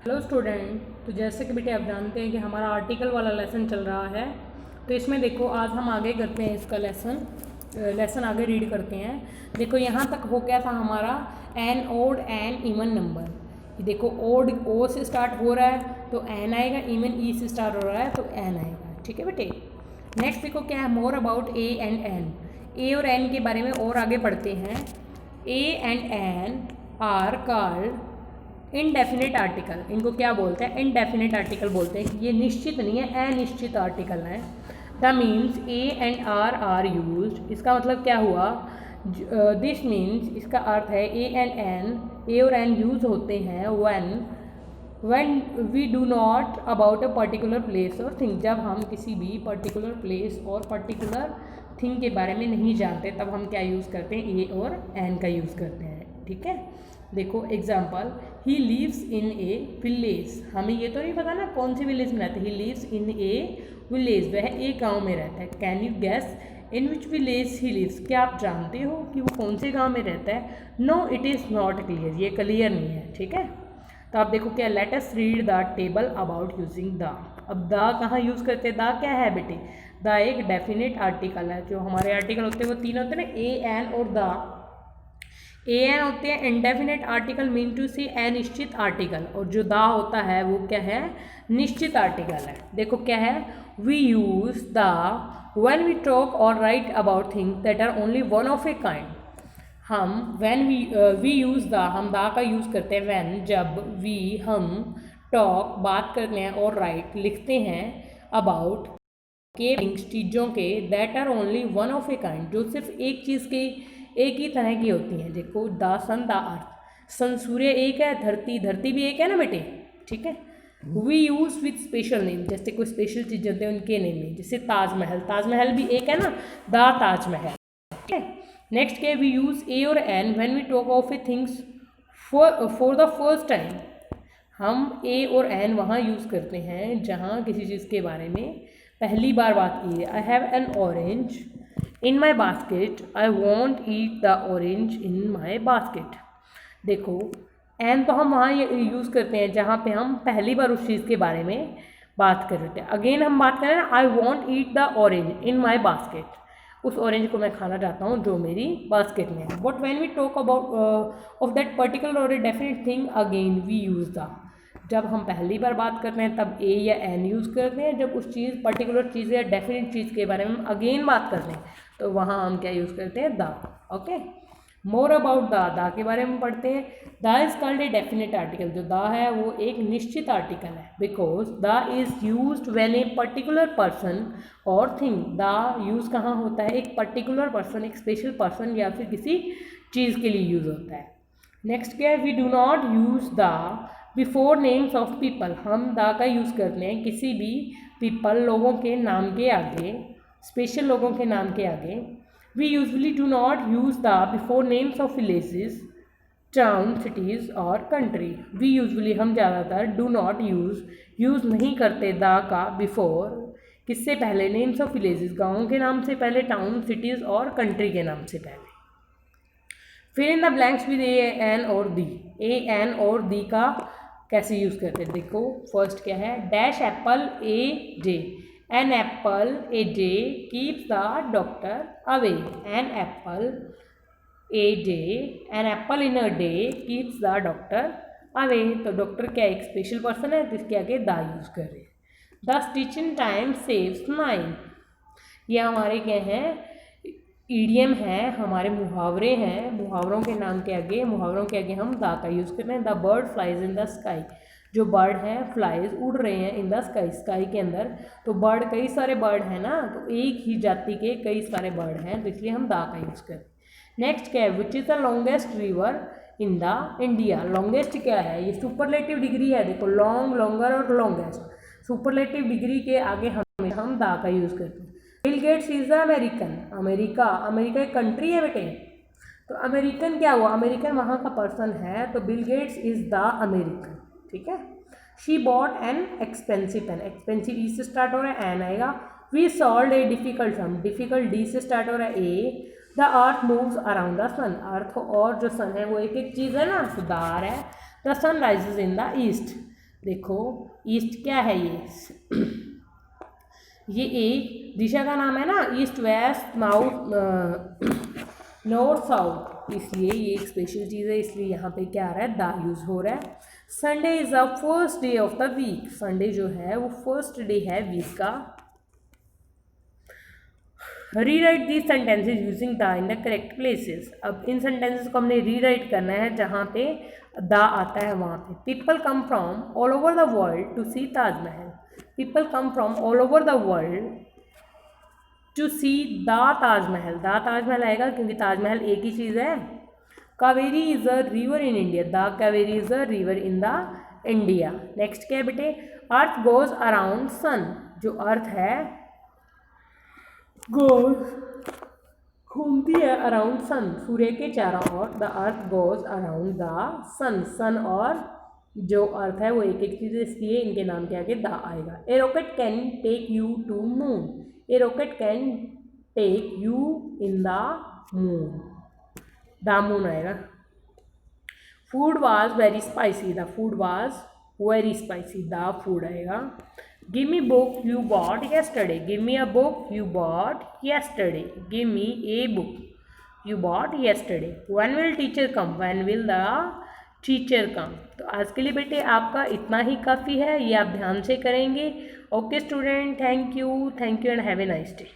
Hello student. तो जैसे कि बेटे आप जानते हैं कि हमारा आर्टिकल वाला लेसन चल रहा है। तो इसमें देखो आज हम आगे करते हैं इसका लेसन आगे रीड करते हैं। देखो यहाँ तक हो गया था हमारा an odd an even number. देखो ओड ओ से स्टार्ट हो रहा है तो एन आएगा, इवन ई से स्टार्ट हो रहा है तो एन आएगा। ठीक है बेटे। नेक्स्ट देखो क्या है, more about A and N. A और एन के बारे में और आगे पढ़ते हैं। A and N are called indefinite article. इनको क्या बोलते हैं? इनडेफिनेट आर्टिकल बोलते हैं। ये निश्चित नहीं है, अनिश्चित आर्टिकल है। The means a and are used. इसका मतलब क्या हुआ? दिस मीन्स इसका अर्थ है ए एंड एन, ए और एन यूज होते हैं when we do not about a particular place और थिंग। जब हम किसी भी पर्टिकुलर प्लेस और पर्टिकुलर थिंग के बारे में नहीं जानते तब हम क्या यूज़ करते हैं? ए और एन का यूज़ करते हैं। ठीक है। देखो example, he lives in a village. हमें ये तो नहीं पता ना कौन सी विलेज में रहता है। ही लिव्स इन ए विलेज, वह एक गांव में रहता है। Can you guess in which village he lives? क्या आप जानते हो कि वो कौन से गांव में रहता है? No it is not clear, ये क्लियर नहीं है। ठीक है। तो आप देखो क्या, let us read the table about using the. अब द कहाँ यूज़ करते हैं? द क्या है बेटे? द एक डेफिनेट आर्टिकल है। जो हमारे आर्टिकल होते हैं वो तीन होते हैं ना, ए एन और द। ए एन होते हैं इंडेफिनेट आर्टिकल, मीन टू सी अनिश्चित आर्टिकल, और जो दा होता है वो क्या है? निश्चित आर्टिकल है। देखो क्या है, we use the when we talk or write about things that are only one of a kind. हम व्हेन वी यूज़ द, हम दा का यूज़ करते हैं व्हेन, जब वी हम टॉक बात करते हैं और राइट लिखते हैं अबाउट के थिंग्स चीज़ों के, that are only one of a kind, जो सिर्फ एक चीज़ की एक ही तरह की होती हैं। देखो द सन, द अर्थ। सन सूर्य एक है, धरती धरती भी एक है ना बेटे। ठीक है। We use with special name, जैसे कोई स्पेशल चीज़ होते हैं उनके नेम में, जैसे ताजमहल, ताजमहल भी एक है ना, द ताजमहल। ठीक है। नेक्स्ट क्या, वी यूज ए और an when we talk of a things for the first time. हम ए और एन वहाँ यूज़ करते हैं जहाँ किसी चीज़ के बारे में पहली बार बात की है। I have an orange in my basket, I want eat the orange in my basket. देखो एन तो हम वहाँ यूज़ करते हैं जहाँ पे हम पहली बार उस चीज़ के बारे में बात कर रहे थे। अगेन हम बात करें ना, I want eat the orange in my basket, उस ऑरेंज को मैं खाना चाहता हूँ जो मेरी बास्केट में है। But when we talk about of that particular or a definite thing, again we use the. जब हम पहली बार बात करते हैं तब ए या एन यूज़ करते हैं। जब उस चीज़ पर्टिकुलर चीज़ या डेफिनेट चीज़ के बारे में हम अगेन बात करते हैं तो वहाँ हम क्या यूज़ करते हैं? The. Okay. More about the, the के बारे में पढ़ते हैं। The is called a definite article. जो द है वो एक निश्चित आर्टिकल है, because the is use when a particular person और थिंग। द यूज़ कहाँ होता है? एक पर्टिकुलर पर्सन, एक स्पेशल पर्सन या फिर किसी चीज़ के लिए यूज़ होता है। नेक्स्ट क्या है, we do not use the before names of people. हम द का यूज़ करते हैं किसी भी पीपल, लोगों के नाम के आगे, स्पेशल लोगों के नाम के आगे। We usually do not use the before names of villages, town, cities और कंट्री। वी यूजली, हम ज़्यादातर, डू नॉट यूज़ नहीं करते द का बिफोर, किससे पहले? नेम्स ऑफ विलेजेस, गाँवों के नाम से पहले, टाउन, सिटीज़ और कंट्री के नाम से पहले। फिर in the blanks with a an और दी। ए एन और दी का कैसे यूज़ करते हैं? देखो फर्स्ट क्या है, dash apple a day. An apple a day keeps the doctor away. An apple a day, an apple in a day keeps the doctor away. तो डॉक्टर क्या एक स्पेशल पर्सन है जिसके आगे द यूज़ कर रहे हैं। The stitching time saves 9। ये हमारे क्या हैं? ईडियम है, हमारे मुहावरे हैं। मुहावरों के नाम के आगे, मुहावरों के आगे हम द का यूज़ करते हैं। The bird flies in the sky. जो बर्ड हैं, फ्लाइज उड़ रहे हैं इन द स्काई, स्काई के अंदर। तो बर्ड, कई सारे बर्ड हैं ना, तो एक ही जाति के कई सारे बर्ड हैं, तो इसलिए हम द का यूज़ करते हैं। नेक्स्ट क्या है, which is the longest river in the India. Longest क्या है? ये सुपरलेटिव डिग्री है। देखो लॉन्ग, लॉन्गर और लॉन्गेस्ट, सुपरलेटिव डिग्री के आगे हम द का यूज़ करते हैं। Bill Gates is the American. America, America एक कंट्री है बेटे। तो अमेरिकन क्या हुआ? अमेरिकन वहाँ का पर्सन है, तो Bill Gates is the American. ठीक है। She bought an expensive pen. Expensive E से स्टार्ट हो रहा है, एन आएगा। We solve a difficult sum. Difficult D से स्टार्ट हो रहा है, a. The earth moves around the sun. Earth और जो सन है वो एक एक चीज़ है ना, तो द आर है। The sun rises in the east. देखो ईस्ट क्या है ये एक दिशा का नाम है ना, east west north north south, इसलिए ये एक स्पेशल चीज़ है, इसलिए यहाँ पे क्या आ रहा है, दा यूज़ हो रहा है। Sunday is the first day of the week, Sunday जो है वो फर्स्ट डे है वीक का। Rewrite these sentences using the in the correct places, अब इन सेंटेंसेस को हमने रीराइट करना है जहाँ पे द आता है वहाँ पे। People come from all over the world to see Taj Mahal, people come from all over the world to see the Taj Mahal, the Taj Mahal आएगा क्योंकि ताजमहल एक ही चीज़ है। Kaveri is a river in India, the Kaveri is a river in the India. Next क्या है बेटे, अर्थ goes around sun, जो अर्थ है गोज घूमती है अराउंड सन, सूर्य के चारों ओर, the earth goes around the sun, sun और जो अर्थ है वो एक एक चीज़, इसलिए इनके नाम के आगे द आएगा। A rocket can take you to moon, a rocket can take you in the moon, the moon आएगा। Food was very spicy, the food was very spicy, the food आएगा। Give me book you bought yesterday, give me a book you bought yesterday, give me a book you bought yesterday. When will teacher come, when will the teacher come. तो आज के लिए बेटे आपका इतना ही काफ़ी है, ये आप ध्यान से करेंगे। Okay student, thank you and have a nice day.